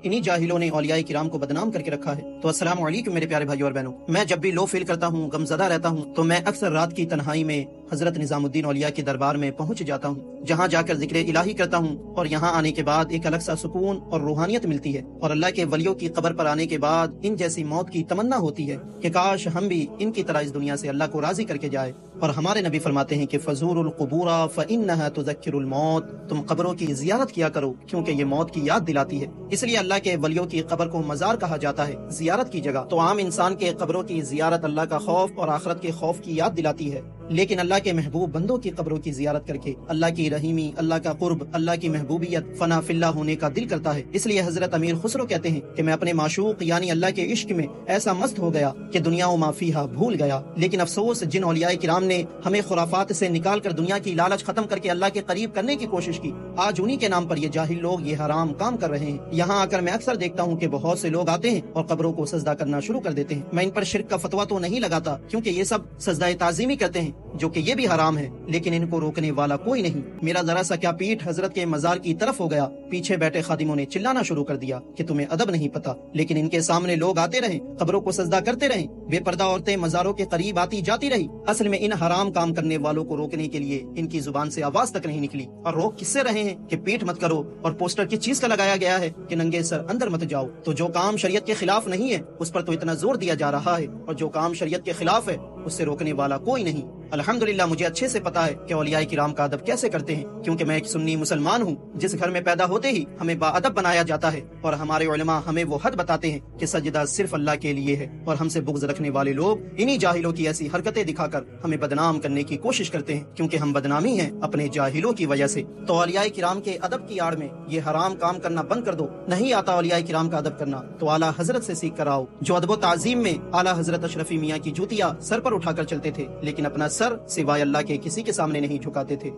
انہی جاہلوں نے اولیاء کرام کو بدنام کر کے رکھا ہے۔ تو السلام علیکم میرے پیارے بھائیوں اور بہنوں، میں جب بھی لو فیل کرتا ہوں، غم زدہ رہتا ہوں، تو میں اکثر رات کی تنہائی میں حضرت نظام الدین اولیاء کے دربار میں پہنچ جاتا ہوں، جہاں جا کر ذکر الہی کرتا ہوں، اور یہاں آنے کے بعد ایک الگ سا سکون اور روحانیت ملتی ہے، اور اللہ کے ولیوں کی قبر پر آنے کے بعد ان جیسی موت کی تمنا ہوتی ہے کہ کاش ہم بھی ان کی طرح اس دنیا سے اللہ کو راضی کر کے جائے۔ اور ہمارے نبی فرماتے ہیں کہ فزور القبور فانها تذکر الموت، تم قبروں کی زیارت کیا کرو کیونکہ یہ موت کی یاد دلاتی ہے۔ اس لیے اللہ کے ولیوں کی قبر کو مزار کہا جاتا ہے، زیارت کی جگہ۔ تو عام انسان کے قبروں کی زیارت اللہ کا خوف اور آخرت کے خوف کی یاد دلاتی ہے، لیکن اللہ کے محبوب بندوں کی قبروں کی زیارت کر کے اللہ کی رحیمی، اللہ کا قرب، اللہ کی محبوبیت، فنا فی اللہ ہونے کا دل کرتا ہے۔ اس لیے حضرت امیر خسرو کہتے ہیں کہ میں اپنے معشوق یعنی اللہ کے عشق میں ایسا مست ہو گیا کہ دنیا و ما فیہا بھول گیا۔ لیکن افسوس جن اولیاء کرام نے ہمیں خرافات سے نکال کر دنیا کی لالچ ختم کر کے اللہ کے قریب کرنے کی کوشش کی، آج انہی کے نام پر یہ جاہل لوگ یہ حرام کام کر رہے ہیں۔ یہاں آ کر میں اکثر دیکھتا ہوں کہ بہت سے لوگ آتے ہیں اور قبروں کو سجدہ کرنا شروع کر دیتے ہیں۔ میں ان پر شرک کا فتویٰ تو نہیں لگاتا کیونکہ یہ سب سجدہ تعظیمی کرتے ہیں، جو کہ یہ بھی حرام ہے، لیکن ان کو روکنے والا کوئی نہیں۔ میرا ذرا سا کیا پیٹھ حضرت کے مزار کی طرف ہو گیا، پیچھے بیٹھے خادموں نے چلانا شروع کر دیا کہ تمہیں ادب نہیں پتا، لیکن ان کے سامنے لوگ آتے رہیں، قبروں کو سجدہ کرتے رہیں، بے پردہ عورتیں مزاروں کے قریب آتی جاتی رہی۔ اصل میں ان حرام کام کرنے والوں کو روکنے کے لیے ان کی زبان سے آواز تک نہیں نکلی، اور روک کس سے رہے ہیں کہ پیٹ مت کرو، اور پوسٹر کس چیز کا لگایا گیا ہے کہ ننگے سر اندر مت جاؤ۔ تو جو کام شریعت کے خلاف نہیں ہے اس پر تو اتنا زور دیا جا رہا ہے، اور جو کام شریعت کے خلاف ہے اس سے روکنے والا کوئی نہیں۔ الحمدللہ مجھے اچھے سے پتا ہے کہ اولیاء کرام کا ادب کیسے کرتے ہیں، کیونکہ میں ایک سنی مسلمان ہوں جس گھر میں پیدا ہوتے ہی ہمیں با ادب بنایا جاتا ہے، اور ہمارے علماء ہمیں وہ حد بتاتے ہیں کہ سجدہ صرف اللہ کے لیے ہے، اور ہم سے بغض رکھنے والے لوگ انہی جاہلوں کی ایسی حرکتیں دکھا کر ہمیں بدنام کرنے کی کوشش کرتے ہیں، کیونکہ ہم بدنامی ہیں اپنے جاہلوں کی وجہ سے۔ تو اولیاء کرام کے ادب کی آڑ میں یہ حرام کام کرنا بند کر دو۔ نہیں آتا اولیاء کرام کا ادب کرنا تو اعلیٰ حضرت سے سیکھ کر آؤ، جو ادب و تعظیم میں اعلیٰ حضرت اشرفی میاں کی جوتیاں سر پر اٹھا کر چلتے تھے، لیکن اپنا سر سوائے اللہ کے کسی کے سامنے نہیں جھکاتے تھے۔